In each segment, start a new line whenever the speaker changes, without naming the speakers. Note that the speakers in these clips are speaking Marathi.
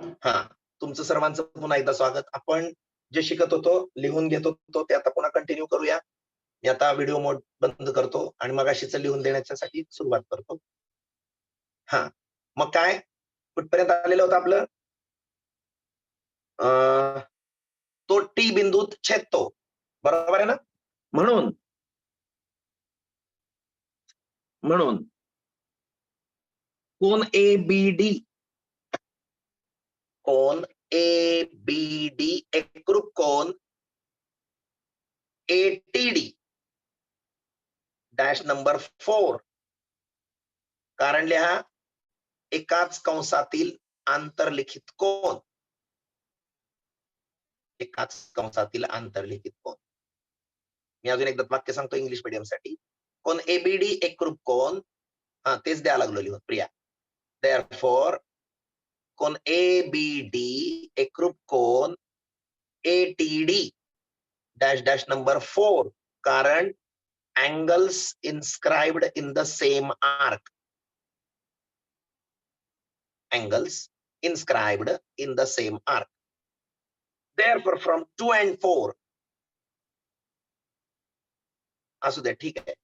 हा, तुमचं सर्वांचं पुन्हा एकदा स्वागत. आपण जे शिकत होतो, लिहून घेत होतो, ते आता पुन्हा कंटिन्यू करूया. मी आता व्हिडिओ मोड बंद करतो आणि मगाशीच लिहून देण्यासाठी सुरुवात करतो. हा, मग काय कुठपर्यंत आलेलं होतं आपलं? तो टी बिंदूत छेदतो. बरोबर आहे ना? म्हणून म्हणून कोन एबीडी, कोन एबीडी एकरूप कोन एटीडी डॅश नंबर 4, कारण लिहा एकाच कंसातील आंतरलिखित कोन, एकाच कंसातील आंतरलिखित कोन. मी अजून एकदा वाक्य सांगतो इंग्लिश मीडियम साठी. कोन एबीडी एकरूप कोन, हा तेच द्यायला लागलो लिहून प्रिया. देअरफॉर कोन एबीडी एकरूप कोन एटीडी डॅश डॅश नंबर 4, कारण angles inscribed in the same arc, angles inscribed in the same arc. Therefore from 2 and 4, असू दे ठीक आहे.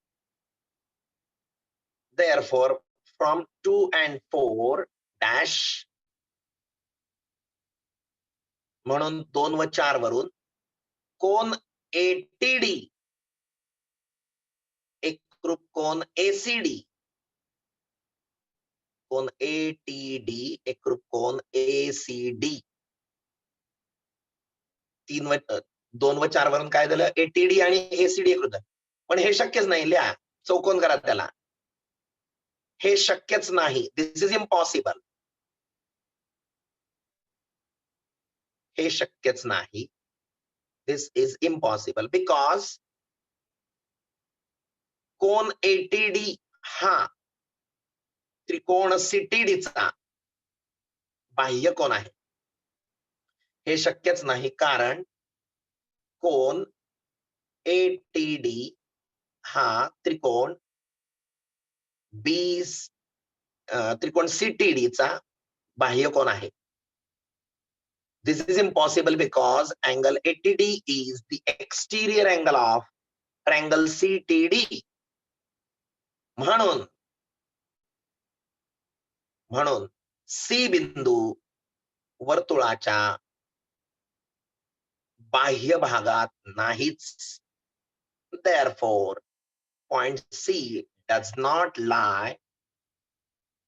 Therefore from 2 and 4 dash, म्हणून 2 व 4 वरून कोन एटीडी एकरूप कोन एसीडी, कोन एटीडी एकरूप कोन एसीडी. 2 व 4 वरून काय झालं? एटीडी आणि एसीडी एकरूप झालं. पण हे शक्यच नाही. लिहा, चौकोन करा त्याला. हे शक्यच नाही. This is impossible. हे शक्यच नाही. दिस इज इम्पॉसिबल बिकॉज कोन एटीडी हा त्रिकोण सीटीडीचा बाह्य कोन आहे. हे शक्यच नाही कारण कोन एटीडी हा त्रिकोण त्रिकोण सीटीडीचा बाह्य कोन आहे. This is impossible because angle ATD is the exterior angle of triangle CTD. म्हणून C बिंदू वर्तुळाच्या बाह्य भागात नाहीच. Therefore, point C does not lie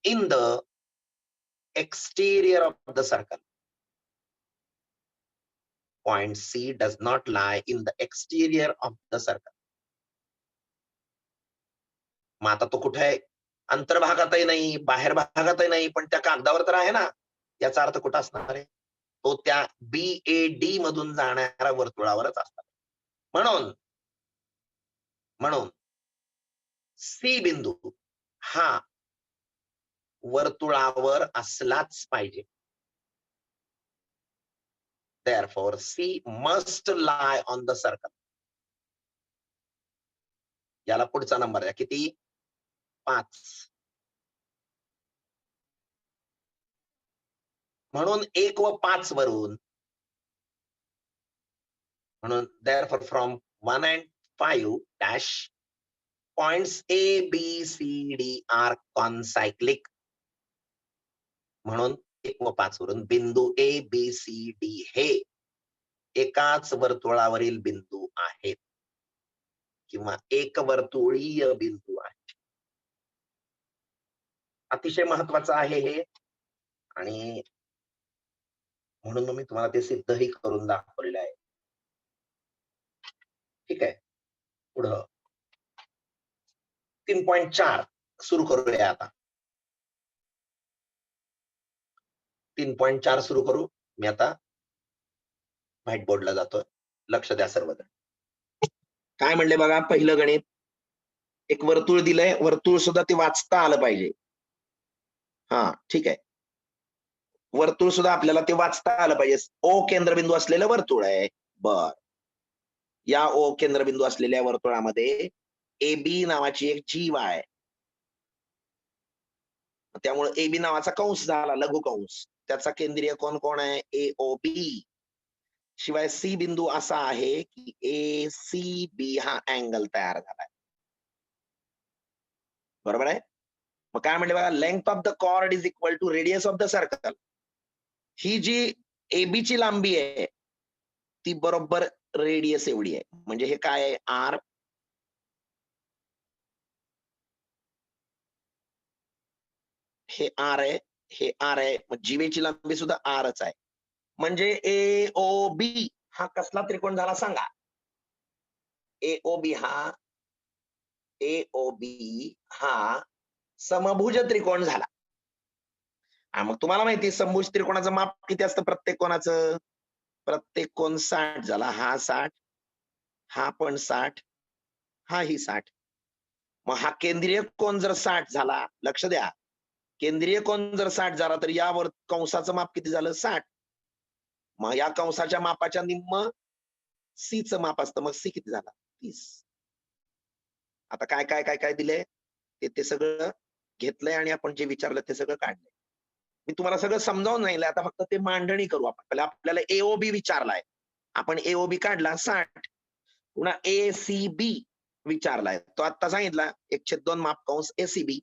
in the exterior of the circle. Point C does not lie in the exterior of the circle. मग आता तो कुठे आहे? अंतर्भागातही नाही, बाहेर भागातही नाही, पण त्या कागदावर तर आहे ना. याचा अर्थ कुठं असणार आहे? तो त्या BAD मधून जाणाऱ्या वर्तुळावरच असणार. म्हणून C बिंदू हा वर्तुळावर असलाच पाहिजे. Therefore C must lie on the circle. याला पुढचा नंबर आहे किती? 5. म्हणून 1 व 5 वरून, म्हणून therefore from 1 and 5 dash points A, B, C, D are concyclic. म्हणून 1 व 5 वरून बिंदू A, B, C, D हे एकाच वर्तुळावरील बिंदू आहेत किंवा एकवर्तुळीय बिंदू आहेत. अतिशय महत्वाचं आहे हे, आणि म्हणून मी तुम्हाला ते सिद्धही करून दाखवलेलं आहे. ठीक आहे, पुढं 3.4 सुरू करूया आता. 3.4 सुरू करू. मी आता व्हाईट बोर्डला जातोय. लक्ष द्या सर्वजण. काय म्हणले बघा, पहिलं गणित. एक वर्तुळ दिलंय, वर्तुळ सुद्धा ते वाचता आलं पाहिजे. हा ठीक आहे, वर्तुळ सुद्धा आपल्याला ते वाचता आलं पाहिजे. ओ केंद्रबिंदू असलेलं वर्तुळ आहे. बर, या ओ केंद्रबिंदू असलेल्या वर्तुळामध्ये AB नावाची एक जीव आहे. त्यामुळे AB नावाचा कंस झाला, लघु कंस. त्याचा केंद्रीय कोण कोण आहे? AOB. शिवाय सी बिंदू असा आहे की ACB हा अँगल तयार झालाय. बरोबर आहे? मग काय म्हणले बघा, length of the chord is equal to radius of the circle. ही जी AB ची लांबी आहे ती बरोबर रेडियस एवढी आहे. म्हणजे हे काय आहे? R. हे R आहे, हे R आहे. मग जीवेची लांबी सुद्धा Rच आहे. म्हणजे AOB हा कसला त्रिकोण झाला सांगा? AOB हा समभुज त्रिकोण झाला. मग तुम्हाला माहिती आहे समभुज त्रिकोणाचं माप किती असतं प्रत्येक कोणाचं? प्रत्येक कोण 60 झाला. हा 60, हा पण 60, हा ही 60. मग हा केंद्रीय कोण जर 60 झाला, लक्ष द्या, केंद्रीय कोण जर 60 झाला तर यावर कंसाचं माप किती झालं? 60. मग या कंसाच्या मापाच्या निम्म सी चं माप असतं. मग सी किती झाला? 30. आता काय काय काय काय दिलंय ते सगळं घेतलंय आणि आपण जे विचारलं ते सगळं काढलंय. मी तुम्हाला सगळं समजावून सांगितलं. आता फक्त ते मांडणी करू आपण. पहिला आपल्याला AOB विचारलाय. आपण AOB काढला 60. पुन्हा ACB विचारलाय. तो आता सांगितला 1/2 माप कंस ACB,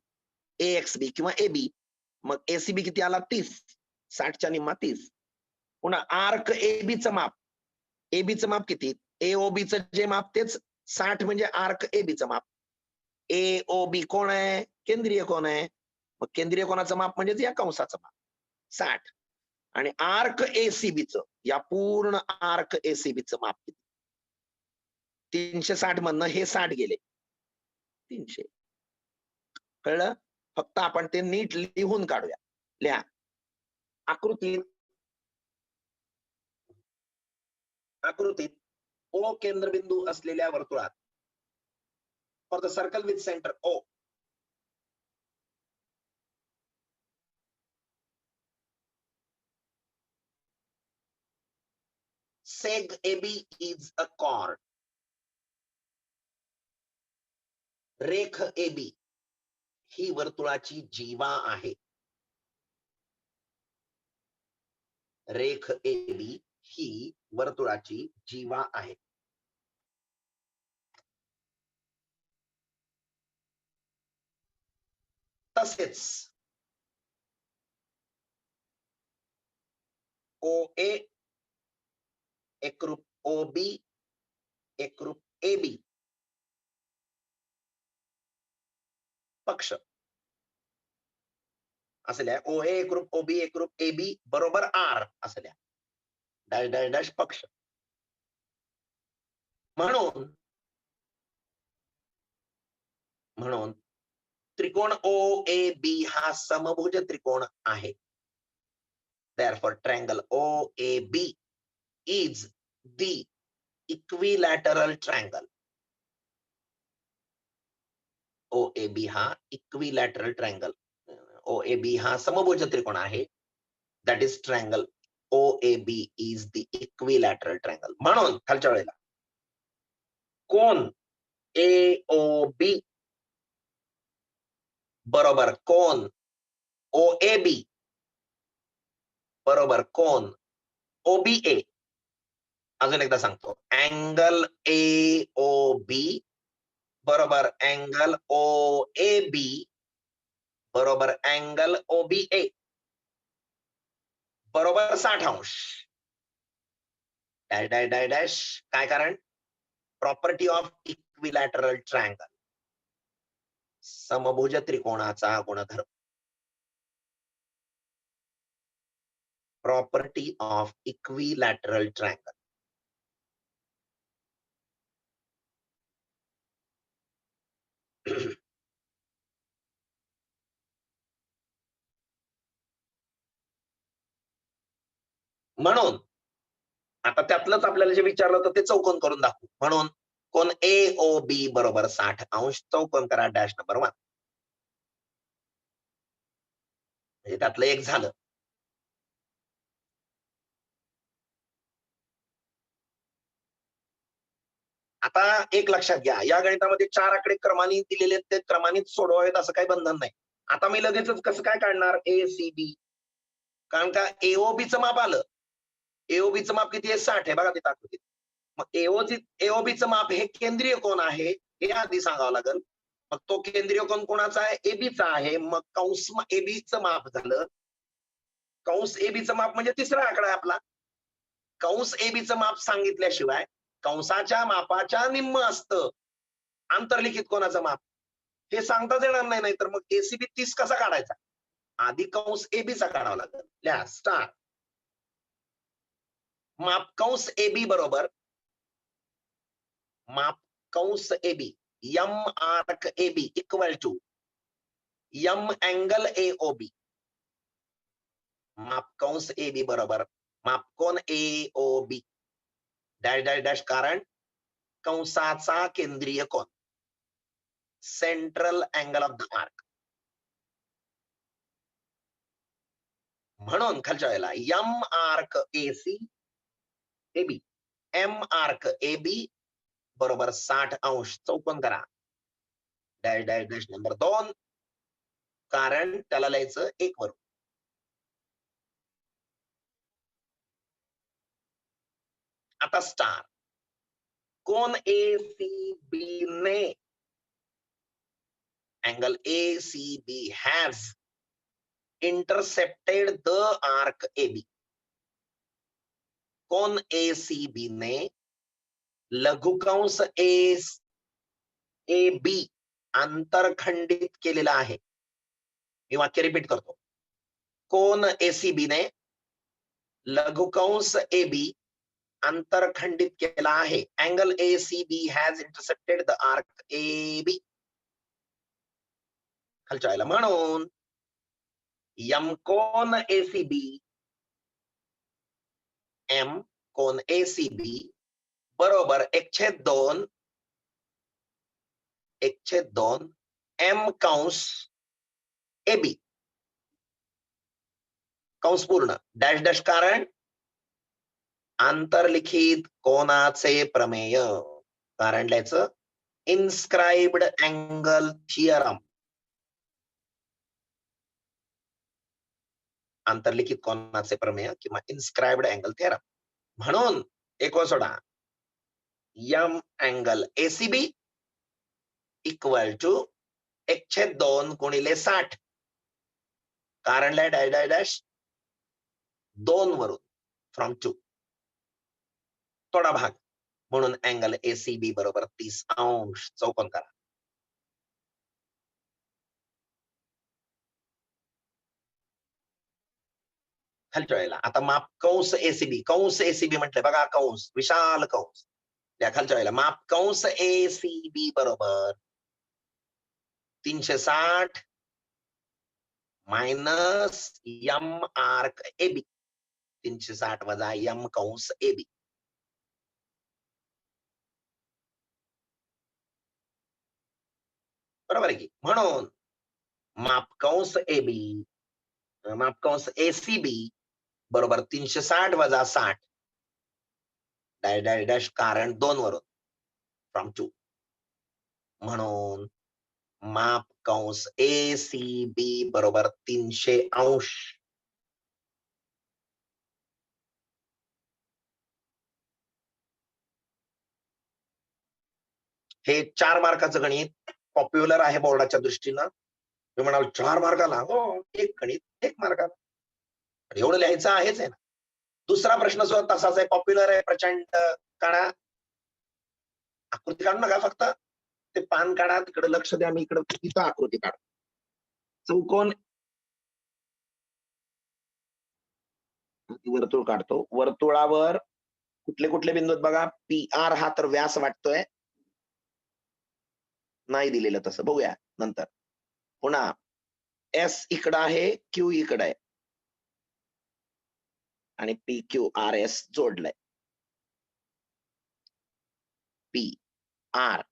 AXB किंवा AB. मग ACB किती आला? 30. 60च्या निम्मा 30. पुन्हा आर्क ABचं माप. ABचं माप किती? AOBचं जे माप तेच 60 म्हणजे आर्क ABचं माप. AOB कोण आहे? केंद्रीय कोण आहे? मग केंद्रीय कोणाचं माप म्हणजे या कंसाचं माप 60. आणि आर्क ACBचं, या पूर्ण आर्क ACBचं माप किती? 360 मधनं हे 60 गेले 300. कळलं? फक्त आपण ते नीट लिहून काढूया. लिहा. आकृतीत O केंद्रबिंदू असलेल्या वर्तुळात for the circle with centre O seg AB is a chord. रेख AB ही वर्तुळाची जीवा आहे. रेख AB ही वर्तुळाची जीवा आहे. तसेच OA एकरूप OB एकरूप AB पक्ष असल्या OA एकरूप OB एकरूप AB बरोबर R असल्या डॅश डॅश डॅश पक्ष. म्हणून त्रिकोण OAB हा समभुज त्रिकोण आहे. Therefore triangle OAB is the equilateral triangle. OAB हा equilateral triangle. OAB हा समभुज त्रिकोण आहे. That is triangle OAB is the equilateral triangle. म्हणून खालच्या वेळेला कोण AOB बरोबर कोण OAB बरोबर कोण OBA. अजून एकदा सांगतो, अँगल AOB बरोबर अँगल OAB बरोबर अँगल OBA बरोबर 60 अंश. Dash dash dash dash. काय कारण? प्रॉपर्टी ऑफ इक्विलॅटरल ट्रायंगल, समभुज त्रिकोणाचा गुणधर्म. Property of equilateral triangle. म्हणून आता त्यातलंच आपल्याला जे विचारलं होतं ते चौकोन करून दाखवू. म्हणून कोण AOB बरोबर 60 अंश चौकोन करा डॅश नंबर 1. म्हणजे त्यातलं एक झालं. आता एक लक्षात घ्या, या गणितामध्ये 4 आकडे क्रमाने दिलेले आहेत, ते क्रमाने सोडवावेत असं काही बंधन नाही. आता मी लगेचच कसं काय काढणार? ACB कारण का एओबीचं माप आलं. एओबीचं माप किती आहे? 60 आहे बघा तिथं आकृतीत. मग एओबीचं माप हे केंद्रीय कोण आहे हे आधी सांगावं लागेल. मग तो केंद्रीय कोण कोणाचा आहे? एबीचा आहे. मग कंस एबीचं माप झालं. कंस एबीचं माप म्हणजे तिसरा आकडा आहे आपला. कंस एबीचं माप सांगितल्याशिवाय कंसाच्या मापाच्या निम्म असतं आंतरलिखित कोणाचं माप हे सांगताच येणार नाही. नाहीतर मग एसीबी 30 कसा काढायचा? आधी कंस एबीचा काढावा लागेल. लिहा स्टार्ट. माप कंस एबी बरोबर माप कंस AB M arc AB equal to M angle AOB. माप कंस एबी बरोबर माप कोण एओबी डॅश डॅश डॅश कारण कंसाचा केंद्रीय कोण central angle of the arc. म्हणून खालच्या वेळेला M arc AC AB M arc AB बरोबर 60 अंश चौकोन करा डॅश डॅश डॅश नंबर 2 कारण त्याला लिहायचं 1 वरून. आता स्टार कोण एसीबी ने angle ACB has intercepted the arc AB. कोण एसीबी ने लघुकंस एस ए बी आंतरखंडित केलेला आहे. मी वाक्य रिपीट करतो. कोण एसीबी ने लघुकंस ए बी आंतरखंडित केला आहे. Angle ACB has intercepted the arc A B. खालच्या वेळेला म्हणून एम कोण एसीबी एम कोण एसीबी बरोबर 1/2 एम कंस एबी कंस पूर्ण डॅश डॅश कारण आंतरलिखित कोनाचे प्रमेय. कारण लिहायचं इन्स्क्राइब्ड अँगल थिअरम. आंतरलिखित कोनाचे प्रमेय किंवा इन्स्क्राइब्ड अँगल थिअरम. म्हणून एक सोडा M angle ACB equal to 1/2 गुणिले 60 कारण लिहा डॅश डॅश डॅश 2 वरून फ्रॉम 2 थोडा भाग म्हणून अँगल एसीबी बरोबर 30 अंश चौकोन करा. खालच्या वेळेला आता माप कंस एसीबी म्हटलं बघा कंस विशाल कंस त्या खालच्या वेळेला माप कंस एसीबी बरोबर 360 मायनस एम आर्क एबी 360 वजा एम कंस एबी. बरोबर आहे की. म्हणून माप कंस एबी माप कंस एसीबी बरोबर 360 वजा 60 डॅश डॅश डॅश कारण 2 वरून फ्रॉम 2 म्हणून माप कंस एसीबी बरोबर 300 अंश. हे 4 मार्काचं गणित पॉप्युलर आहे बोर्डाच्या दृष्टीनं. मी म्हणाल 4 मार्काला हो एक गणित 1 मार्काला एवढं लिहायचं आहेच आहे ना. दुसरा प्रश्न सुद्धा तसाच आहे पॉप्युलर आहे प्रचंड. काढा आकृती काढू नका फक्त ते पान काढा तिकडे लक्ष द्या. मी इकडे तिथं आकृती काढ चौकोन वर्तुळ काढतो. वर्तुळावर कुठले कुठले बिंदू आहेत बघा. पी आर हा तर व्यास वाटतोय नाही दिलेलं तसं बघूया नंतर. पुन्हा एस इकडं आहे क्यू इकडं आहे आणि पी क्यू आर एस जोडलंय. पी आर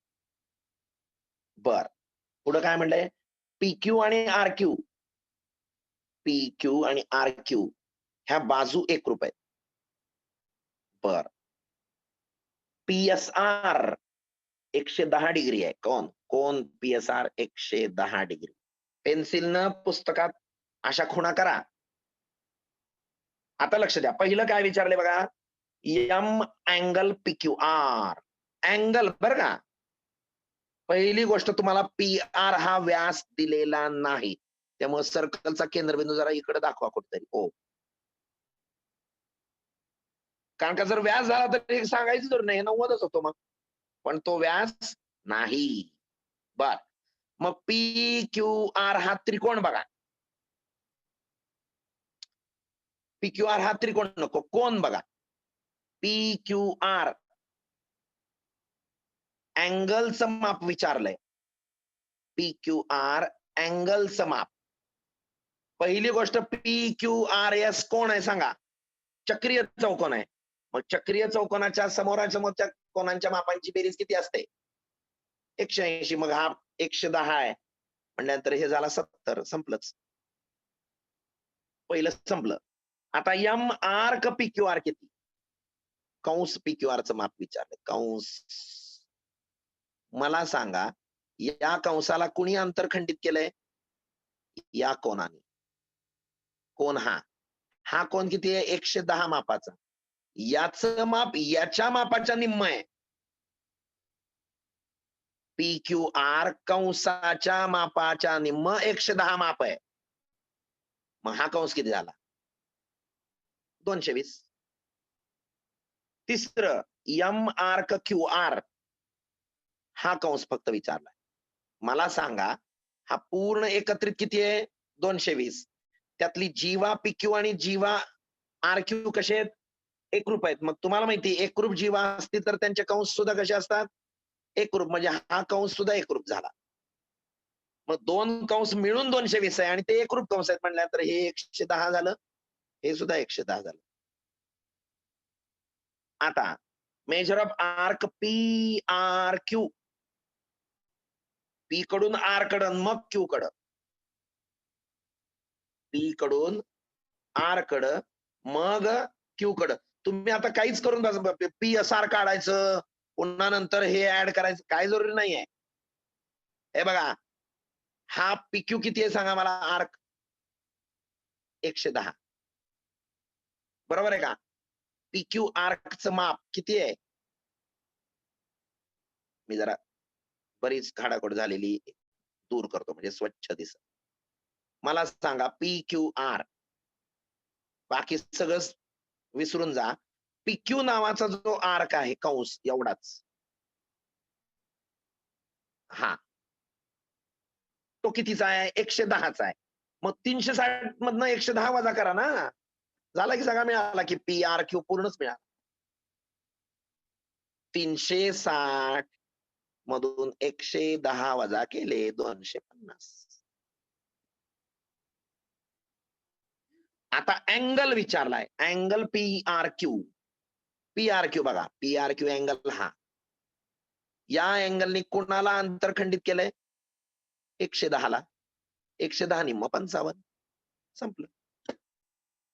बर पुढं काय म्हणलंय पी क्यू आणि आर क्यू. पी क्यू आणि आर क्यू ह्या बाजू एकरूप आहेत. बर पी एस आर 110 डिग्री आहे. कोण पी एस आर 110 डिग्री. पेन्सिलनं पुस्तकात अशा खुणा करा आता लक्ष द्या, पहिलं काय विचारले बघा, M angle P Q R, angle बरं का. पहिली गोष्ट, तुम्हाला पी आर हा व्यास दिलेला नाही, त्यामुळे सर्कलचा केंद्रबिंदू जरा इकडे दाखवा कुठेतरी. हो, कारण का जर व्यास झाला तर एक सांगायचं जर नाही, 90च होतो मग, पण तो व्यास नाही. बर, मग पी क्यू आर हा त्रिकोण बघा. पी क्यू आर हा त्रिकोण नको, कोण बघा. पी क्यू आर अँगलचं माप विचारलंय. पी क्यू आर अँगलचं माप. पहिली गोष्ट, पी क्यू आर एस कोण आहे सांगा? चक्रीय चौकोन आहे. मग चक्रीय चौकोनाच्या समोरासमोरच्या कोणांच्या मापांची बेरीज किती असते? 180. मग हा 110 आहे म्हटल्यानंतर हे झाला 70. संपलंच, पहिलं संपलं. आता एम आर क पी क्यू आर किती? कंस पी क्यू आरचं माप विचारलं, कंस. मला सांगा, या कंसाला कुणी अंतरखंडित केलंय? या कोणाने. कोण हा, हा कोण किती आहे? 110 मापाचा. याचं माप याच्या मापाच्या निम्म आहे. पी क्यू आर कंसाच्या मापाच्या निम्म 110 माप आहे. मग हा कंस किती झाला? 220. तिसरं, एम आर क क्यू आर हा कंस फक्त विचारलाय. मला सांगा, हा पूर्ण एकत्रित किती आहे? 220. त्यातली जीवा पी क्यू आणि जीवा आर क्यू कसे आहेत? एकरूप आहेत. मग तुम्हाला माहिती आहे, एकरूप जीवा असतील तर त्यांचे कंस सुद्धा कसे असतात? एकरूप. म्हणजे हा कंस सुद्धा एकरूप झाला. मग दोन कंस मिळून 220 आहे आणि ते एकरूप कंस आहेत म्हटल्यानंतर हे 110 झालं, हे सुद्धा 110 झालं. आता measure of arc P R Q. P कडून आर कडं, मग क्यू कडं. पी कडून आर कडं, मग क्यू कडं. तुम्ही आता काहीच करून पी एस आर काढायचं, पुन्हा नंतर हे ऍड करायचं, काय जरुरी नाहीये. हे बघा, हा पी क्यू किती आहे सांगा मला? आर्क 110, बरोबर आहे का? पी क्यू आर्कचं माप किती आहे? मी जरा बरीच खाडाखोड झालेली दूर करतो म्हणजे स्वच्छ दिसत. मला सांगा, पी क्यू आर, बाकी सगळं विसरून जा. पी क्यू नावाचा जो आर्क आहे, कंस एवढाच, हा तो कितीचा आहे? 110चा आहे. मग 360 मधनं 110 वजा करा ना, झाला की सगळा मिळाला की पी आर क्यू पूर्णच मिळाला. 360 मधून 110 वजा केले 250. आता अँगल विचारलाय, angle P R Q. P R Q बघा, पी आर क्यू अँगल हा, या अँगलने कोणाला अंतरखंडित केलंय? 110 ला. 110 निम्म 55. संपलं.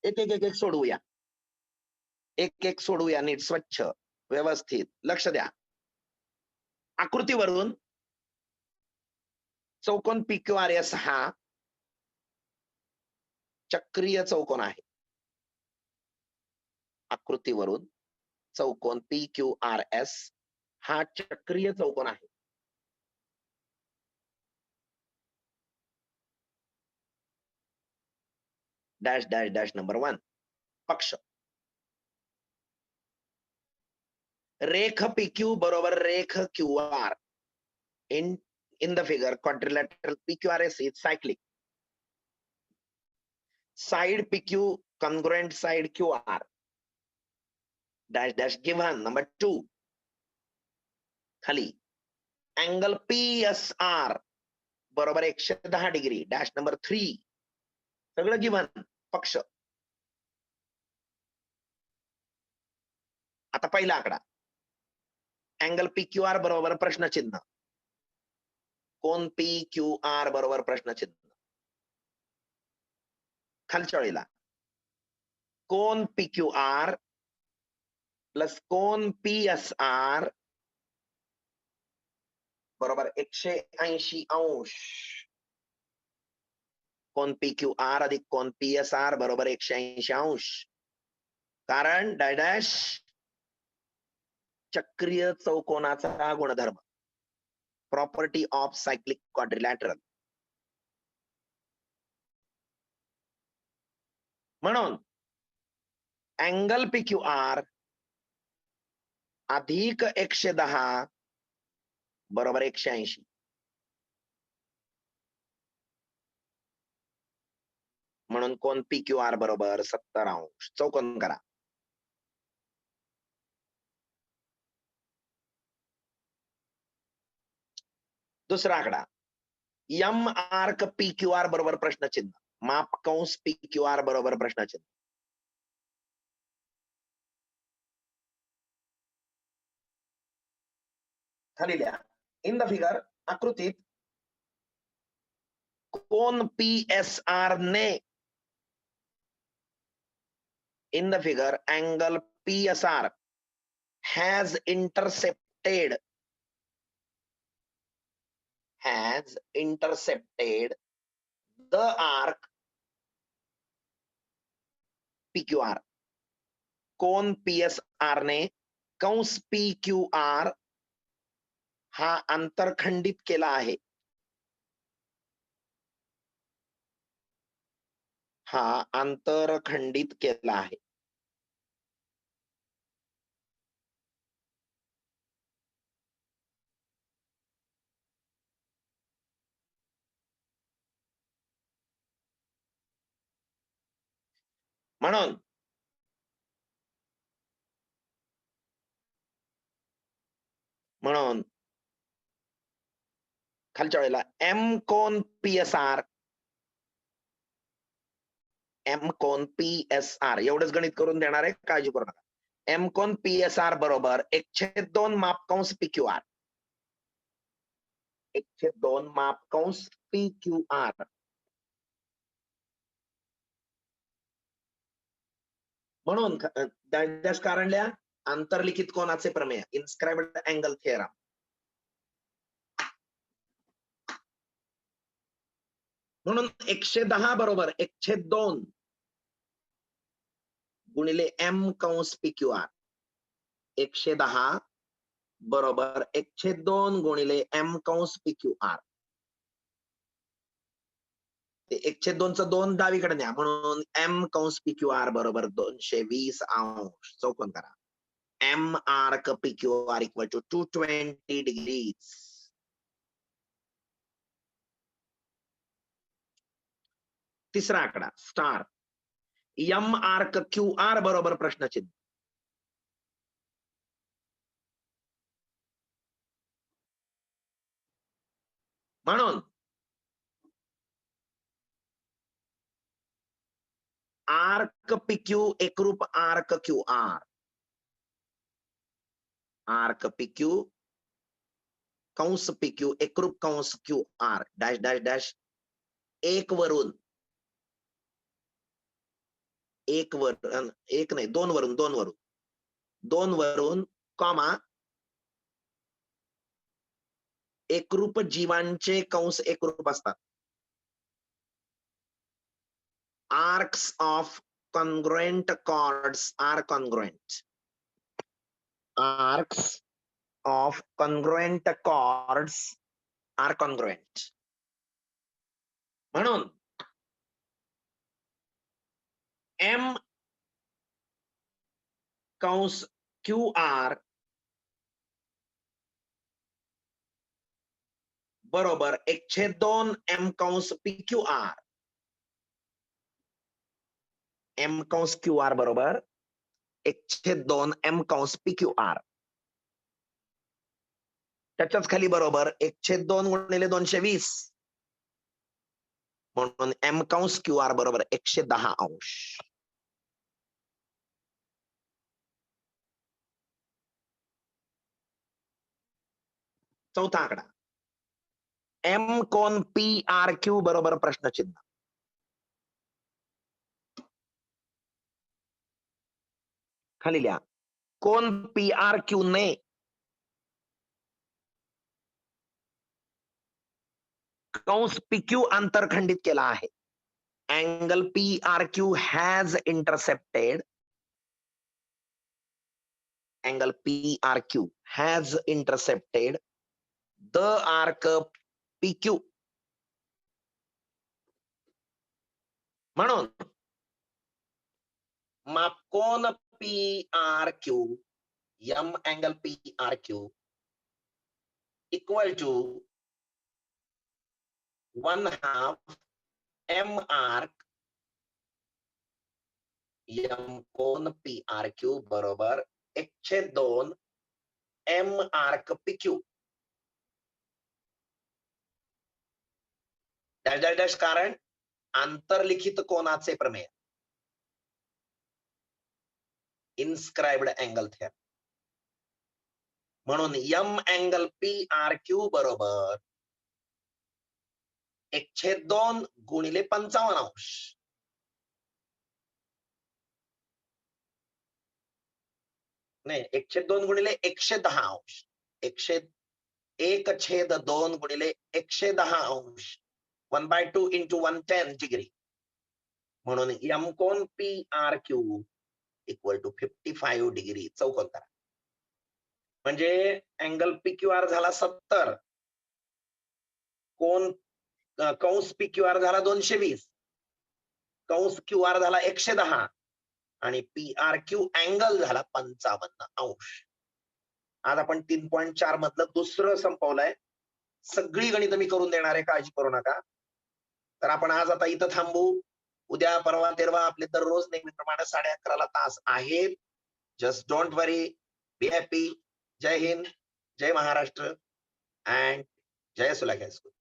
एक एक एक एक सोडवूया, एक एक सोडवूया नीट, स्वच्छ, व्यवस्थित. लक्ष द्या. आकृतीवरून चौकोन पी क्यू आर एस हा चक्रीय चौकोन आहे. आकृतीवरून चौकोन पी क्यू आर एस हा चक्रीय चौकोन आहे. डॅश डॅश डॅश नंबर 1, पक्ष. रेख पी क्यू बरोबर रेख Q R. In the figure, quadrilateral PQRS is cyclic. Side PQ congruent side QR. Dash dash given. Number 2. खाली angle PSR बरोबर 110 डिग्री. Dash number 3. सगळं गिव्हन, पक्ष. आता पहिला आकडा, अँगल PQR बरोबर प्रश्नचिन्ह. कोण PQR बरोबर प्रश्नचिन्ह. खालच्या वेळेला कोण PQR प्लस कोण PSR बरोबर 180 अंश. कोण PQR अधिक कोण PSR बरोबर 180 अंश. कारण डॅश चक्रीय चौकोनाचा गुणधर्म, प्रॉपर्टी ऑफ सायक्लिक क्वाड्रिलॅटरल. म्हणून अँगल PQR अधिक 110 बरोबर 180. म्हणून कोण PQR बरोबर 70°. चौकोन करा. दुसरा आकडा एम आर्क PQR बरोबर प्रश्नचिन्ह, माप कंस PQR बरोबर प्रश्नचिन्ह. खाली लिहा. इन द फिगर, आकृतीत कोण PSR ने, in the figure angle PSR has intercepted the arc PQR. कोण PSR ने कंस PQR हा अंतरखंडित केला आहे. हा अंतरखंडित केला आहे. म्हणून खालच्या वेळेला एम कोण PSR, एम कोण PSR एवढंच गणित करून देणार आहे, काळजी करू नका. एम कोण PSR बरोबर 1/2 माप कंस PQR, 1/2 माप कंस PQR. म्हणून डॅश कारण लिहा, आंतरलिखित कोनाचे प्रमेय, इन्स्क्राइब्ड अँगल थिअरम. म्हणून 110 बरोबर 1/2 गुणिले एम कंस PQR. 110 बरोबर 1/2 गुणिले एम कंस PQR. ते 1/2 चं 2 डावीकडे न्या, म्हणून एम कंस PQR बरोबर 220°. चौकोन करा. M arc PQR equal to 220 degrees. तिसरा आकडा स्टार, एम आर्क QR बरोबर प्रश्नचिन्ह. म्हणून आर्क PQ एकरूप आर्क QR, आर्क PQ कंस PQ एकरूप कंस QR डॅश डॅश डॅश 1 वरून 1 नाही 2 वरून कॉमा एकरूप जीवांचे कंस एकरूप असतात. Arcs of congruent chords are congruent. Arcs of congruent chords are congruent. म्हणून M कंस QR बरोबर 1/2 M कंस PQR. M कंस QR बरोबर 1/2 M कंस PQR. त्याच्याच खाली बरोबर 1/2 गुणिले 220, म्हणून M कंस QR बरोबर 110°. चौथा आकडा एम कोण PRQ बरोबर प्रश्नचिन्ह. खाली लिहा, कोण PRQ ने कंस PQ अंतरखंडित केला आहे. Angle PRQ has intercepted angle PRQ has intercepted the arc PQ. म्हणून मापकोन PRQ, M angle PRQ equal to 1/2 M arc M कोन PRQ बरोबर 1/2 M arc PQ. Dash dash dash, कारण आंतरलिखित कोनाचे प्रमेय, इन्स्क्राइब्ड अँगल थेरम. म्हणून M अँगल PRQ बरोबर 1/2 गुणिले 55 नाही, 1/2 गुणिले 110 1/2 गुणिले 110 1/2 into 110 डिग्री. म्हणून M कोन PRQ इक्वल टू 55 डिग्री चौकोन करा. म्हणजे अँगल PQR झाला 70, कोन कंस PQR झाला 220, कंस QR झाला 110 आणि PRQ अँगल झाला 55°. आज आपण 3.4 मधलं दुसरं संपवलंय. सगळी गणितं मी करून देणार आहे, काळजी करू नका. तर आपण आज आता इथं थांबू. उद्या परवा तेरवा आपले दररोज नेहमीप्रमाणे 11:30 तास आहेत. Just don't worry, be happy. Jai Hind, Jai Maharashtra and Jai Sulakhya school.